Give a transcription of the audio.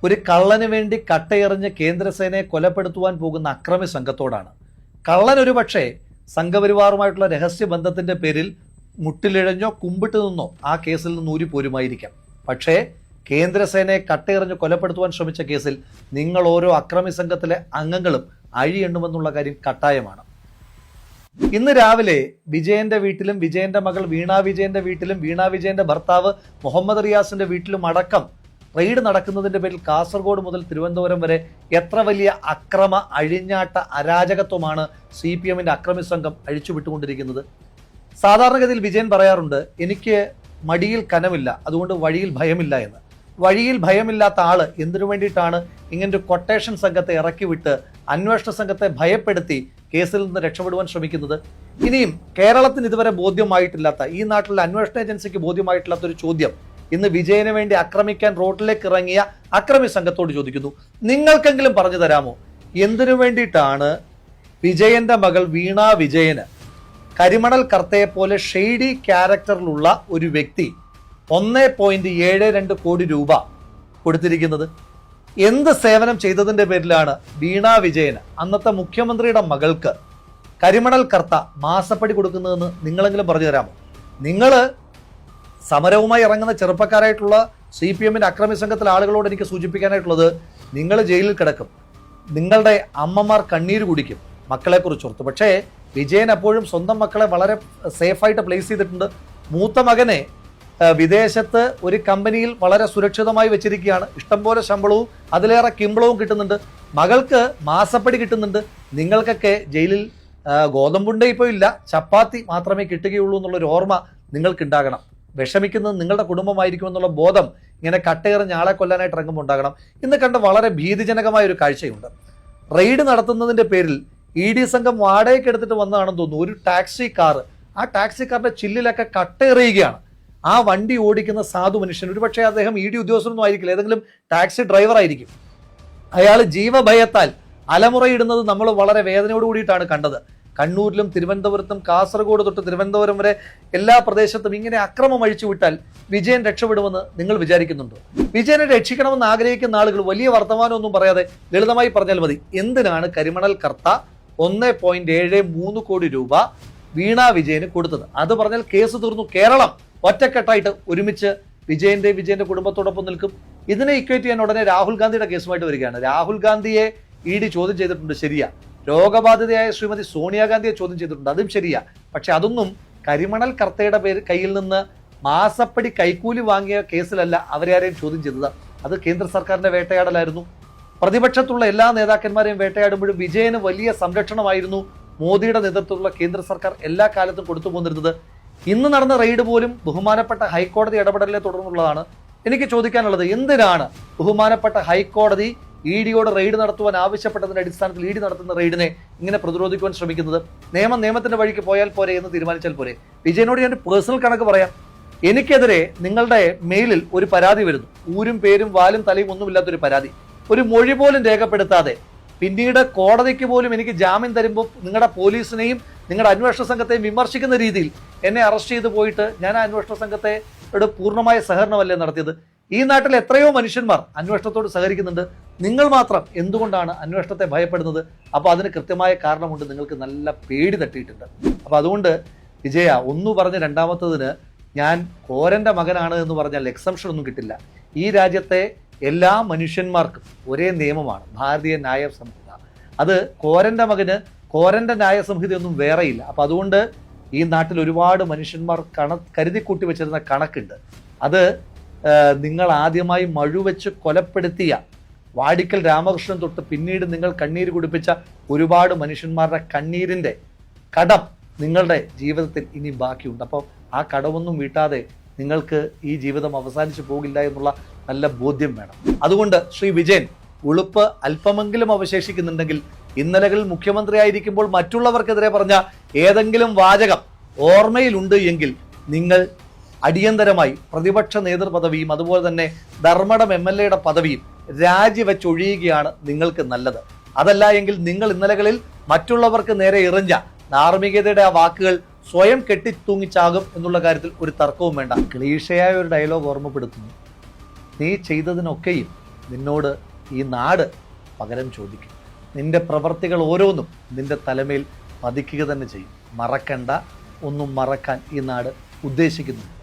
ഒരു കള്ളന് വേണ്ടി കട്ടയെറിഞ്ഞ് കേന്ദ്രസേനയെ കൊലപ്പെടുത്തുവാൻ പോകുന്ന അക്രമി സംഘത്തോടാണ്. കള്ളൻ ഒരു പക്ഷേ സംഘപരിവാറുമായിട്ടുള്ള രഹസ്യബന്ധത്തിന്റെ പേരിൽ മുട്ടിലിഴഞ്ഞോ കുമ്പിട്ട് നിന്നോ ആ കേസിൽ നിന്ന് ഊരിപ്പോരുമായിരിക്കാം. പക്ഷേ കേന്ദ്രസേനയെ കട്ടയെറിഞ്ഞ് കൊലപ്പെടുത്തുവാൻ ശ്രമിച്ച കേസിൽ നിങ്ങൾ ഓരോ അക്രമി സംഘത്തിലെ അംഗങ്ങളും അഴിയെണ്ണുമെന്നുള്ള കാര്യം കട്ടായമാണ്. ഇന്ന് രാവിലെ വിജയന്റെ വീട്ടിലും വിജയന്റെ മകൾ വീണ വിജയന്റെ വീട്ടിലും വീണ വിജയന്റെ ഭർത്താവ് മുഹമ്മദ് റിയാസിന്റെ വീട്ടിലും അടക്കം റെയ്ഡ് നടക്കുന്നതിന്റെ പേരിൽ കാസർഗോഡ് മുതൽ തിരുവനന്തപുരം വരെ എത്ര വലിയ അക്രമ അഴിഞ്ഞാട്ട അരാജകത്വമാണ് CPM-ന്റെ അക്രമി സംഘം അഴിച്ചുവിട്ടുകൊണ്ടിരിക്കുന്നത്. സാധാരണഗതിയിൽ വിജയൻ പറയാറുണ്ട്, എനിക്ക് മടിയിൽ കനമില്ല, അതുകൊണ്ട് വഴിയിൽ ഭയമില്ല എന്ന്. വഴിയിൽ ഭയമില്ലാത്ത ആള് എന്തിനു വേണ്ടിയിട്ടാണ് ഇങ്ങനൊരു കൊട്ടേഷൻ സംഘത്തെ ഇറക്കി വിട്ട് അന്വേഷണ സംഘത്തെ ഭയപ്പെടുത്തി കേസിൽ നിന്ന് രക്ഷപ്പെടുവാൻ ശ്രമിക്കുന്നത്? ഇനിയും കേരളത്തിന് ഇതുവരെ ബോധ്യമായിട്ടില്ലാത്ത, ഈ നാട്ടിലെ അന്വേഷണ ഏജൻസിക്ക് ബോധ്യമായിട്ടില്ലാത്ത ഒരു ചോദ്യം ഇന്ന് വിജയന് വേണ്ടി ആക്രമിക്കാൻ റോഡിലേക്ക് ഇറങ്ങിയ അക്രമി സംഘത്തോട് ചോദിക്കുന്നു. നിങ്ങൾക്കെങ്കിലും പറഞ്ഞു തരാമോ, എന്തിനു വേണ്ടിയിട്ടാണ് വിജയന്റെ മകൾ വീണ വിജയന് കരിമണൽ കർത്തയെ പോലെ ഷെയ്ഡി ക്യാരക്ടറിലുള്ള ഒരു വ്യക്തി 1.72 കോടി രൂപ കൊടുത്തിരിക്കുന്നത്? എന്ത് സേവനം ചെയ്തതിന്റെ പേരിലാണ് വീണ വിജയന്, അന്നത്തെ മുഖ്യമന്ത്രിയുടെ മകൾക്ക്, കരിമണൽ കർത്ത മാസപ്പടി കൊടുക്കുന്നതെന്ന് നിങ്ങളെങ്കിലും പറഞ്ഞു തരാമോ? നിങ്ങൾ സമരവുമായി ഇറങ്ങുന്ന ചെറുപ്പക്കാരായിട്ടുള്ള CPM-ന്റെ അക്രമി സംഘത്തിലെ ആളുകളോട് എനിക്ക് സൂചിപ്പിക്കാനായിട്ടുള്ളത്, നിങ്ങൾ ജയിലിൽ കിടക്കും, നിങ്ങളുടെ അമ്മമാർ കണ്ണീര് കുടിക്കും മക്കളെ കുറിച്ചോർത്ത്. പക്ഷേ വിജയൻ അപ്പോഴും സ്വന്തം മക്കളെ വളരെ സേഫായിട്ട് പ്ലേസ് ചെയ്തിട്ടുണ്ട്. മൂത്ത മകനെ വിദേശത്ത് ഒരു കമ്പനിയിൽ വളരെ സുരക്ഷിതമായി വെച്ചിരിക്കുകയാണ്. ഇഷ്ടംപോലെ ശമ്പളവും അതിലേറെ കിമ്പളവും കിട്ടുന്നുണ്ട്. മകൾക്ക് മാസപ്പടി കിട്ടുന്നുണ്ട്. നിങ്ങൾക്കൊക്കെ ജയിലിൽ ഗോതമ്പുണ്ട ഇപ്പോൾ ഇല്ല, ചപ്പാത്തി മാത്രമേ കിട്ടുകയുള്ളൂ എന്നുള്ളൊരു ഓർമ്മ നിങ്ങൾക്കുണ്ടാകണം. വിഷമിക്കുന്നത് നിങ്ങളുടെ കുടുംബമായിരിക്കും എന്നുള്ള ബോധം ഇങ്ങനെ കട്ടയേറിഞ്ഞ ആളെ കൊല്ലാനായിട്ട് ഇറങ്ങുമ്പോൾ ഉണ്ടാകണം. ഇന്ന് കണ്ട വളരെ ഭീതിജനകമായ ഒരു കാഴ്ചയുണ്ട്. റെയ്ഡ് നടത്തുന്നതിന്റെ പേരിൽ ED സംഘം വാടകയ്ക്ക് എടുത്തിട്ട് വന്നതാണെന്ന് തോന്നുന്നു. ഒരു ടാക്സി കാർ, ആ ടാക്സി കാറിന്റെ ചില്ലിലൊക്കെ കട്ടയെറിയുകയാണ്. ആ വണ്ടി ഓടിക്കുന്ന സാധു മനുഷ്യൻ, ഒരുപക്ഷെ അദ്ദേഹം ED ഉദ്യോഗസ്ഥനൊന്നും ആയിരിക്കില്ല, ഏതെങ്കിലും ടാക്സി ഡ്രൈവർ ആയിരിക്കും. അയാൾ ജീവഭയത്താൽ അലമുറയിടുന്നത് നമ്മൾ വളരെ വേദനയോട് കൂടിയിട്ടാണ് കണ്ടത്. കണ്ണൂരിലും തിരുവനന്തപുരത്തും കാസർഗോഡ് തൊട്ട് തിരുവനന്തപുരം വരെ എല്ലാ പ്രദേശത്തും ഇങ്ങനെ അക്രമം അഴിച്ചുവിട്ടാൽ വിജയൻ രക്ഷപ്പെടുമെന്ന് നിങ്ങൾ വിചാരിക്കുന്നുണ്ടോ? വിജയനെ രക്ഷിക്കണമെന്ന് ആഗ്രഹിക്കുന്ന ആളുകൾ വലിയ വർത്തമാനമൊന്നും പറയാതെ ലളിതമായി പറഞ്ഞാൽ മതി, എന്തിനാണ് കരിമണൽ കർത്ത 1.73 കോടി രൂപ വീണ വിജയന് കൊടുത്തത്? അത് പറഞ്ഞാൽ കേസ് തീർന്നു. കേരളം ഒറ്റക്കെട്ടായിട്ട് ഒരുമിച്ച് വിജയന്റെ കുടുംബത്തോടൊപ്പം നിൽക്കും. ഇതിനെ ഇക്വേറ്റ് ചെയ്യാൻ ഉടനെ രാഹുൽ ഗാന്ധിയുടെ കേസുമായിട്ട് വരികയാണ്. രാഹുൽ ഗാന്ധിയെ ED ചോദ്യം ചെയ്തിട്ടുണ്ട്, ശരിയാ. രോഗബാധിതയായ ശ്രീമതി സോണിയാഗാന്ധിയെ ചോദ്യം ചെയ്തിട്ടുണ്ട്, അതും ശരിയാ. പക്ഷെ അതൊന്നും കരിമണൽ കർത്തയുടെ കയ്യിൽ നിന്ന് മാസപ്പടി കൈക്കൂലി വാങ്ങിയ കേസിലല്ല അവരെ ആരെയും ചോദ്യം ചെയ്തത്. അത് കേന്ദ്ര സർക്കാരിന്റെ വേട്ടയാടലായിരുന്നു. പ്രതിപക്ഷത്തുള്ള എല്ലാ നേതാക്കന്മാരെയും വേട്ടയാടുമ്പോഴും വിജയന് വലിയ സംരക്ഷണമായിരുന്നു മോദിയുടെ നേതൃത്വത്തിലുള്ള കേന്ദ്ര സർക്കാർ എല്ലാ കാലത്തും കൊടുത്തു പോന്നിരുന്നത്. ഇന്ന് നടന്ന റെയ്ഡ് പോലും ബഹുമാനപ്പെട്ട ഹൈക്കോടതി ഇടപെടലിനെ തുടർന്നുള്ളതാണ്. എനിക്ക് ചോദിക്കാനുള്ളത്, എന്തിനാണ് ബഹുമാനപ്പെട്ട ഹൈക്കോടതി EDയോട് റെയ്ഡ് നടത്തുവാൻ ആവശ്യപ്പെട്ടതിന്റെ അടിസ്ഥാനത്തിൽ ED നടത്തുന്ന റെയ്ഡിനെ ഇങ്ങനെ പ്രതിരോധിക്കുവാൻ ശ്രമിക്കുന്നത്? നിയമത്തിന്റെ വഴിക്ക് പോയാൽ പോരെ എന്ന് തീരുമാനിച്ചാൽ പോരെ? വിജയനോട് ഞാൻ പേഴ്സണൽ കണക്ക് പറയാം. എനിക്കെതിരെ നിങ്ങളുടെ മെയിലിൽ ഒരു പരാതി വരുന്നു, ഊരും പേരും വാലും തലയും ഒന്നുമില്ലാത്തൊരു പരാതി, ഒരു മൊഴി പോലും രേഖപ്പെടുത്താതെ പിന്നീട് കോടതിക്ക് പോലും എനിക്ക് ജാമ്യം തരുമ്പോൾ നിങ്ങളുടെ പോലീസിനെയും നിങ്ങളുടെ അന്വേഷണ സംഘത്തെയും വിമർശിക്കുന്ന രീതിയിൽ എന്നെ അറസ്റ്റ് ചെയ്ത് പോയിട്ട് ഞാൻ ആ അന്വേഷണ സംഘത്തെ പൂർണ്ണമായ സഹകരണമല്ലേ നടത്തിയത്? ഈ നാട്ടിൽ എത്രയോ മനുഷ്യന്മാർ അന്വേഷണത്തോട് സഹകരിക്കുന്നുണ്ട്. നിങ്ങൾ മാത്രം എന്തുകൊണ്ടാണ് അന്വേഷണത്തെ ഭയപ്പെടുന്നത്? അപ്പോൾ അതിന് കൃത്യമായ കാരണമുണ്ട്, നിങ്ങൾക്ക് നല്ല പേടി തട്ടിയിട്ടുണ്ട്. അപ്പോൾ അതുകൊണ്ട് വിജയ, ഒന്ന് പറഞ്ഞ് രണ്ടാമത്തതിന് ഞാൻ കോരന്റെ മകനാണ് എന്ന് പറഞ്ഞാൽ എക്സംഷൻ ഒന്നും കിട്ടില്ല. ഈ രാജ്യത്തെ എല്ലാ മനുഷ്യന്മാർക്കും ഒരേ നിയമമാണ്, ഭാരതീയ ന്യായ സംഹിത. അത് കോരന്റെ മകന് കോരന്റെ ന്യായ സംഹിതയൊന്നും വേറെയില്ല. അപ്പം അതുകൊണ്ട് ഈ നാട്ടിൽ ഒരുപാട് മനുഷ്യന്മാർ കരുതി കൂട്ടി വെച്ചിരുന്ന കണക്കുണ്ട്. അത് നിങ്ങൾ ആദ്യമായി മഴുവെച്ച് കൊലപ്പെടുത്തിയ വാടിക്കൽ രാമകൃഷ്ണൻ തൊട്ട് പിന്നീട് നിങ്ങൾ കണ്ണീര് കുടിപ്പിച്ച ഒരുപാട് മനുഷ്യന്മാരുടെ കണ്ണീരിൻ്റെ കടം നിങ്ങളുടെ ജീവിതത്തിൽ ഇനി ബാക്കിയുണ്ട്. അപ്പോൾ ആ കടമൊന്നും വീട്ടാതെ നിങ്ങൾക്ക് ഈ ജീവിതം അവസാനിച്ചു പോകില്ല എന്നുള്ള നല്ല ബോധ്യം വേണം. അതുകൊണ്ട് ശ്രീ വിജയൻ, ഉളുപ്പ് അല്പമെങ്കിലും അവശേഷിക്കുന്നുണ്ടെങ്കിൽ ഇന്നലകളിൽ മുഖ്യമന്ത്രിയായിരിക്കുമ്പോൾ മറ്റുള്ളവർക്കെതിരെ പറഞ്ഞ ഏതെങ്കിലും വാചകം ഓർമ്മയിലുണ്ട് എങ്കിൽ നിങ്ങൾ അടിയന്തരമായി പ്രതിപക്ഷ നേതൃപദവിയും അതുപോലെ തന്നെ ധർമ്മടം MLA-യുടെ പദവിയും രാജിവെച്ചൊഴിയുകയാണ് നിങ്ങൾക്ക് നല്ലത്. അതല്ല എങ്കിൽ നിങ്ങൾ ഇന്നലകളിൽ മറ്റുള്ളവർക്ക് നേരെ എറിഞ്ഞ ധാർമ്മികതയുടെ ആ വാക്കുകൾ സ്വയം കെട്ടിത്തൂങ്ങിച്ചാകും എന്നുള്ള കാര്യത്തിൽ ഒരു തർക്കവും വേണ്ട. ക്ലീഷയായ ഒരു ഡയലോഗ് ഓർമ്മപ്പെടുത്തുന്നു, നീ ചെയ്തതിനൊക്കെയും നിന്നോട് ഈ നാട് പകരം ചോദിക്കും. നിന്റെ പ്രവർത്തികൾ ഓരോന്നും നിന്റെ തലമേൽ പതിക്കുക തന്നെ ചെയ്യും. മറക്കണ്ട, ഒന്നും മറക്കാൻ ഈ നാട് ഉദ്ദേശിക്കുന്നു.